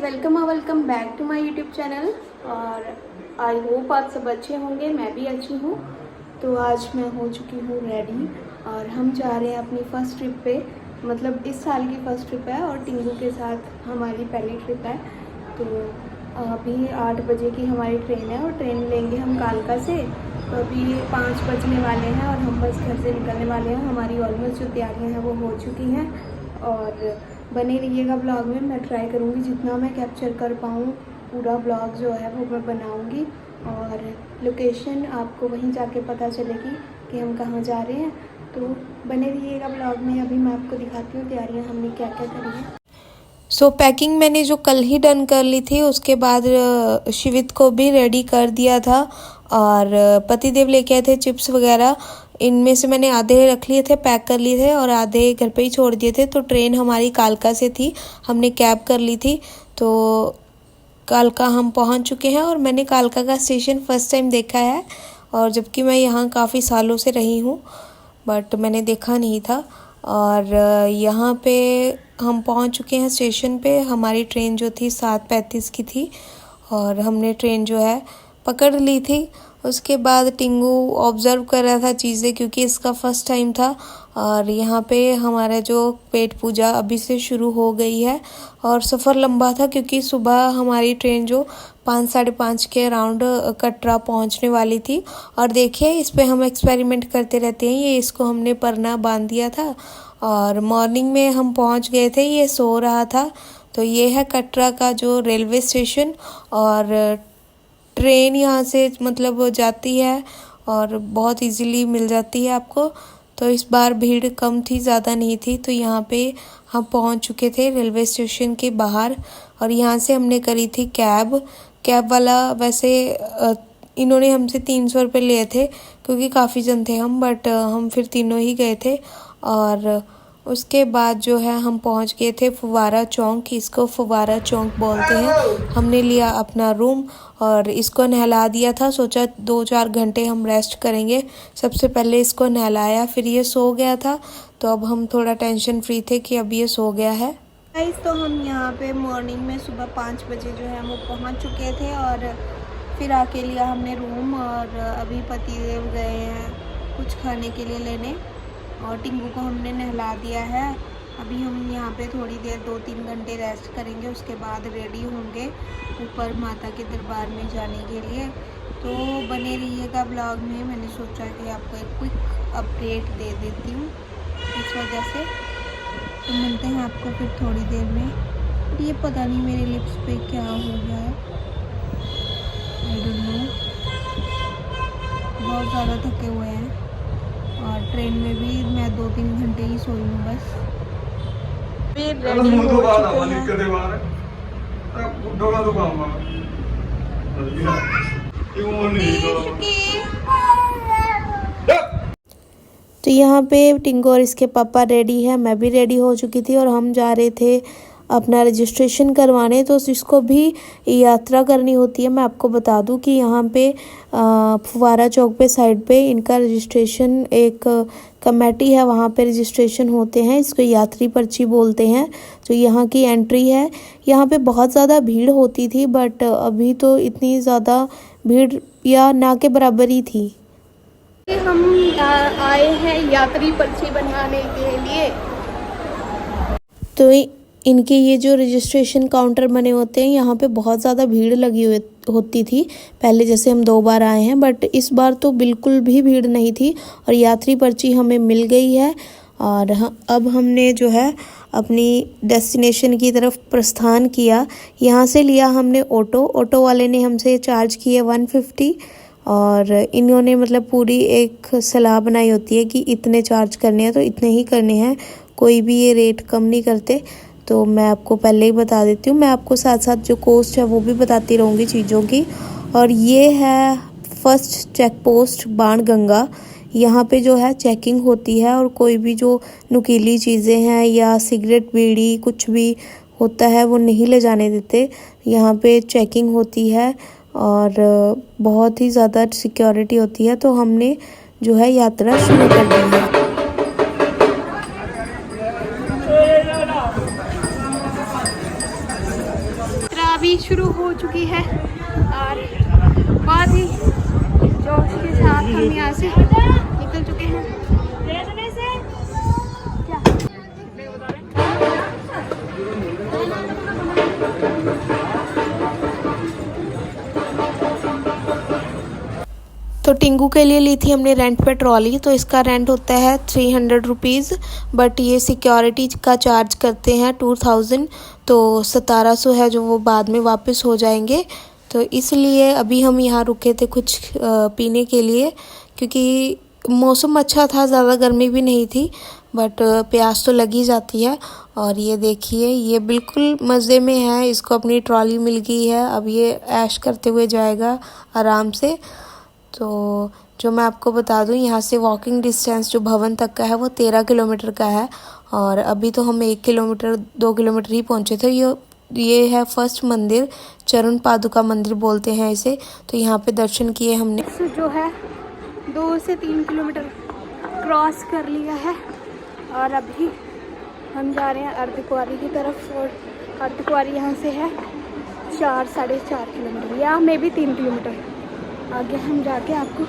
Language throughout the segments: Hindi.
Welcome back to my YouTube channel. और आई होप आप सब अच्छे होंगे, मैं भी अच्छी हूँ। तो आज मैं हो चुकी हूँ रेडी और हम जा रहे हैं अपनी फ़र्स्ट ट्रिप पे। मतलब इस साल की फ़र्स्ट ट्रिप है और टिंगू के साथ हमारी पहली ट्रिप है। तो अभी 8 बजे की हमारी ट्रेन है और ट्रेन लेंगे हम कालका से। तो अभी 5 बजने वाले हैं और हम बस घर से निकलने वाले हैं। हमारी ऑलमोस्ट जो तैयारियां हैं वो हो चुकी हैं और बने रहिएगा ब्लॉग में। मैं ट्राई करूँगी जितना मैं कैप्चर कर पाऊँ, पूरा ब्लॉग जो है वो मैं बनाऊँगी और लोकेशन आपको वहीं जाके पता चलेगी कि हम कहाँ जा रहे हैं। तो बने रहिएगा ब्लॉग में। अभी मैं आपको दिखाती हूँ तैयारियाँ हमने क्या क्या करी हैं। पैकिंग मैंने जो कल ही डन कर ली थी, उसके बाद शिवित को भी रेडी कर दिया था और पतिदेव लेके आए थे चिप्स वगैरह। इनमें से मैंने आधे रख लिए थे, पैक कर लिए थे और आधे घर पे ही छोड़ दिए थे। तो ट्रेन हमारी कालका से थी, हमने कैब कर ली थी। तो कालका हम पहुंच चुके हैं और मैंने कालका का स्टेशन फर्स्ट टाइम देखा है। और जबकि मैं यहाँ काफ़ी सालों से रही हूँ बट मैंने देखा नहीं था। और यहाँ पे हम पहुँच चुके हैं स्टेशन पे। हमारी ट्रेन जो थी 7:35 की थी और हमने ट्रेन जो है पकड़ ली थी। उसके बाद टिंगू ऑब्ज़र्व कर रहा था चीज़ें, क्योंकि इसका फर्स्ट टाइम था। और यहाँ पे हमारा जो पेट पूजा अभी से शुरू हो गई है और सफ़र लंबा था, क्योंकि सुबह हमारी ट्रेन जो 5 साढ़े 5 के अराउंड कटरा पहुँचने वाली थी। और देखिए इस पे हम एक्सपेरिमेंट करते रहते हैं। ये इसको हमने परना बांध दिया था और मॉर्निंग में हम पहुँच गए थे, ये सो रहा था। तो ये है कटरा का जो रेलवे स्टेशन और ट्रेन यहाँ से मतलब जाती है और बहुत इजीली मिल जाती है आपको। तो इस बार भीड़ कम थी, ज़्यादा नहीं थी। तो यहाँ पे हम पहुँच चुके थे रेलवे स्टेशन के बाहर और यहाँ से हमने करी थी कैब वाला। वैसे इन्होंने हमसे 300 रुपये लिए थे क्योंकि काफ़ी जन थे हम, बट हम फिर तीनों ही गए थे। और उसके बाद जो है हम पहुंच गए थे फुवारा चौक। इसको फुवारा चौक बोलते हैं। हमने लिया अपना रूम और इसको नहला दिया था। सोचा 2-4 घंटे हम रेस्ट करेंगे। सबसे पहले इसको नहलाया, फिर ये सो गया था। तो अब हम थोड़ा टेंशन फ्री थे कि अब ये सो गया है। तो हम यहाँ पे मॉर्निंग में सुबह 5 बजे जो है वो पहुँच चुके थे और फिर आके लिया हमने रूम। और अभी पतिदेव गए हैं कुछ खाने के लिए लेने और टिंगू को हमने नहला दिया है। अभी हम यहाँ पे थोड़ी देर 2-3 घंटे रेस्ट करेंगे, उसके बाद रेडी होंगे ऊपर माता के दरबार में जाने के लिए। तो बने रहिएगा ब्लॉग में। मैंने सोचा कि आपको एक क्विक अपडेट दे देती हूँ इस वजह से। तो मिलते हैं आपको फिर थोड़ी देर में। और ये पता नहीं मेरे लिप्स पे क्या हो गया है, आई डोंट नो। बहुत ज़्यादा थके हुए हैं और ट्रेन में भी मैं 2-3 घंटे ही सोई हूँ बस। फिर रेडी हो चुके हैं। तो यहाँ पे टिंगू और इसके पापा रेडी है, मैं भी रेडी हो चुकी थी और हम जा रहे थे अपना रजिस्ट्रेशन करवाने। तो इसको भी यात्रा करनी होती है। मैं आपको बता दूं कि यहाँ पे फुवारा चौक पे साइड पे इनका रजिस्ट्रेशन, एक कमेटी है, वहाँ पे रजिस्ट्रेशन होते हैं। इसको यात्री पर्ची बोलते हैं। तो यहाँ की एंट्री है। यहाँ पे बहुत ज़्यादा भीड़ होती थी बट अभी तो इतनी ज़्यादा भीड़ या ना के बराबर ही थी। हम आए हैं यात्री पर्ची बनवाने के लिए। तो इनके ये जो रजिस्ट्रेशन काउंटर बने होते हैं, यहाँ पे बहुत ज़्यादा भीड़ लगी हुई होती थी पहले, जैसे हम 2 बार आए हैं, बट इस बार तो बिल्कुल भी भीड़ नहीं थी और यात्री पर्ची हमें मिल गई है। और अब हमने जो है अपनी डेस्टिनेशन की तरफ प्रस्थान किया। यहाँ से लिया हमने ऑटो वाले ने हमसे चार्ज किया 150 और इन्होंने मतलब पूरी एक सलाह बनाई होती है कि इतने चार्ज करने हैं तो इतने ही करने हैं, कोई भी ये रेट कम नहीं करते। तो मैं आपको पहले ही बता देती हूँ। मैं आपको साथ साथ जो कॉस्ट है वो भी बताती रहूँगी चीज़ों की। और ये है फर्स्ट चेक पोस्ट बाणगंगा। यहाँ पे जो है चेकिंग होती है और कोई भी जो नुकीली चीज़ें हैं या सिगरेट बीड़ी कुछ भी होता है वो नहीं ले जाने देते। यहाँ पे चेकिंग होती है और बहुत ही ज़्यादा सिक्योरिटी होती है। तो हमने जो है यात्रा शुरू कर दी है। अभी शुरू हो चुकी है और बहुत ही जोश के साथ हम यहाँ से निकल चुके हैं। क्या तो टिंगू के लिए ली थी हमने रेंट पे ट्रॉली। तो इसका रेंट होता है 300 रुपीज़, बट ये सिक्योरिटी का चार्ज करते हैं 2000, तो 1700 है जो वो बाद में वापस हो जाएंगे। तो इसलिए अभी हम यहाँ रुके थे कुछ पीने के लिए, क्योंकि मौसम अच्छा था, ज़्यादा गर्मी भी नहीं थी, बट प्यास तो लगी जाती है। और ये देखिए, ये बिल्कुल मज़े में है, इसको अपनी ट्रॉली मिल गई है, अब ये ऐश करते हुए जाएगा आराम से। तो जो मैं आपको बता दूं, यहाँ से वॉकिंग डिस्टेंस जो भवन तक का है वो 13 किलोमीटर का है, और अभी तो हम 1 किलोमीटर 2 किलोमीटर ही पहुँचे थे। ये है फर्स्ट मंदिर, चरण पादुका मंदिर बोलते हैं इसे। तो यहाँ पे दर्शन किए हमने। जो है 2 से 3 किलोमीटर क्रॉस कर लिया है और अभी हम जा रहे हैं अर्धकुंवारी की तरफ। और अर्धकुंवारी यहाँ से है 4 साढ़े 4 किलोमीटर या मे भी 3 किलोमीटर आगे। हम जाके आपको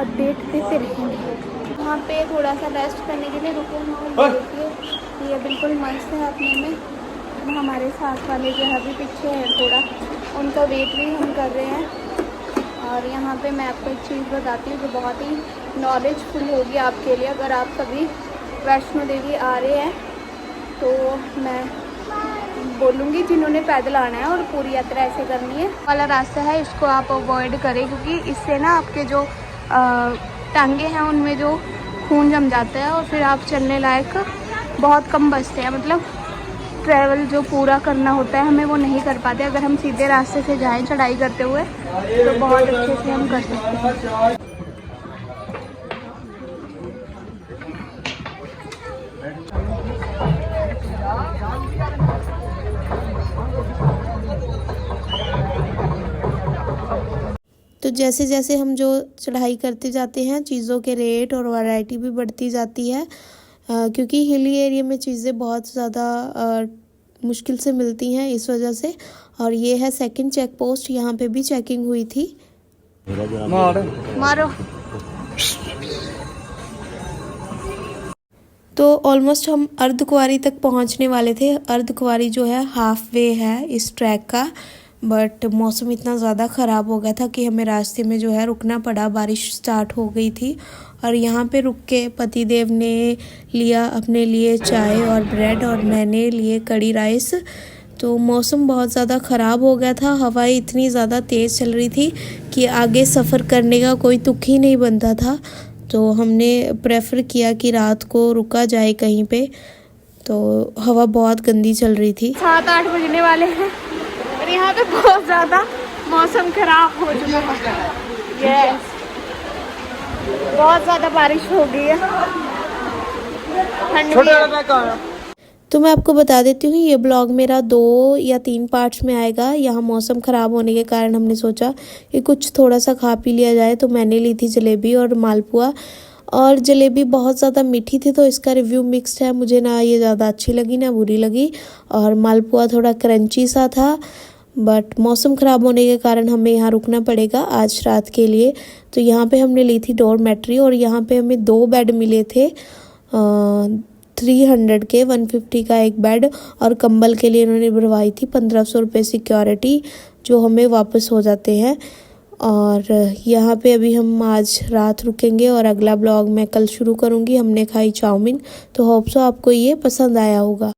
अपडेट देते रहेंगे। वहाँ पे थोड़ा सा रेस्ट करने के लिए रुके हैं और देखिए ये बिल्कुल मस्त है अपने में। हमारे साथ वाले जो है अभी पीछे है थोड़ा, उनका वेट भी हम कर रहे हैं। और यहाँ पे मैं आपको एक चीज़ बताती हूँ जो बहुत ही नॉलेजफुल होगी आपके लिए। अगर आप कभी वैष्णो देवी आ रहे हैं तो मैं बोलूँगी जिन्होंने पैदल आना है और पूरी यात्रा ऐसे करनी है, वाला रास्ता है, इसको आप अवॉइड करें, क्योंकि इससे ना आपके जो टांगे हैं उनमें जो खून जम जाता है और फिर आप चलने लायक बहुत कम बचते हैं। मतलब ट्रैवल जो पूरा करना होता है हमें वो नहीं कर पाते। अगर हम सीधे रास्ते से जाएं चढ़ाई करते हुए तो बहुत अच्छे से हम कर सकते हैं। तो जैसे जैसे हम जो चढ़ाई करते जाते हैं, चीज़ों के रेट और वैरायटी भी बढ़ती जाती है, क्योंकि हिली एरिया में चीज़ें बहुत ज़्यादा मुश्किल से मिलती हैं इस वजह से। और ये है सेकंड चेक पोस्ट, यहाँ पे भी चेकिंग हुई थी। मारो। तो ऑलमोस्ट हम अर्धकुंवारी तक पहुँचने वाले थे। अर्धकुंवारी जो है हाफ वे है इस ट्रैक का, बट मौसम इतना ज़्यादा ख़राब हो गया था कि हमें रास्ते में जो है रुकना पड़ा। बारिश स्टार्ट हो गई थी और यहाँ पे रुक के पतिदेव ने लिया अपने लिए चाय और ब्रेड और मैंने लिए कड़ी राइस। तो मौसम बहुत ज़्यादा ख़राब हो गया था, हवाएं इतनी ज़्यादा तेज़ चल रही थी कि आगे सफ़र करने का कोई तुक ही नहीं बनता था। तो हमने प्रेफर किया कि रात को रुका जाए कहीं पे। तो हवा बहुत गंदी चल रही थी। 7-8 बजने वाले हैं और यहाँ पे बहुत ज़्यादा मौसम खराब हो चुका है। यस, बहुत ज़्यादा बारिश हो गई है, ठंड भी है। तो मैं आपको बता देती हूँ, ये ब्लॉग मेरा 2 या 3 पार्ट्स में आएगा। यहाँ मौसम ख़राब होने के कारण हमने सोचा कि कुछ थोड़ा सा खा पी लिया जाए। तो मैंने ली थी जलेबी और मालपुआ, और जलेबी बहुत ज़्यादा मीठी थी तो इसका रिव्यू मिक्स्ड है। मुझे ना ये ज़्यादा अच्छी लगी ना बुरी लगी, और मालपुआ थोड़ा क्रंची सा था। बट मौसम ख़राब होने के कारण हमें यहाँ रुकना पड़ेगा आज रात के लिए। तो यहाँ पे हमने ली थी डॉर्मेट्री, और यहाँ पे हमें 2 बेड मिले थे 300 के, 150 का एक बेड, और कंबल के लिए इन्होंने भरवाई थी 1500 रुपये सिक्योरिटी, जो हमें वापस हो जाते हैं। और यहाँ पे अभी हम आज रात रुकेंगे और अगला ब्लॉग मैं कल शुरू करूँगी। हमने खाई चाउमीन, तो होप सो आपको ये पसंद आया होगा।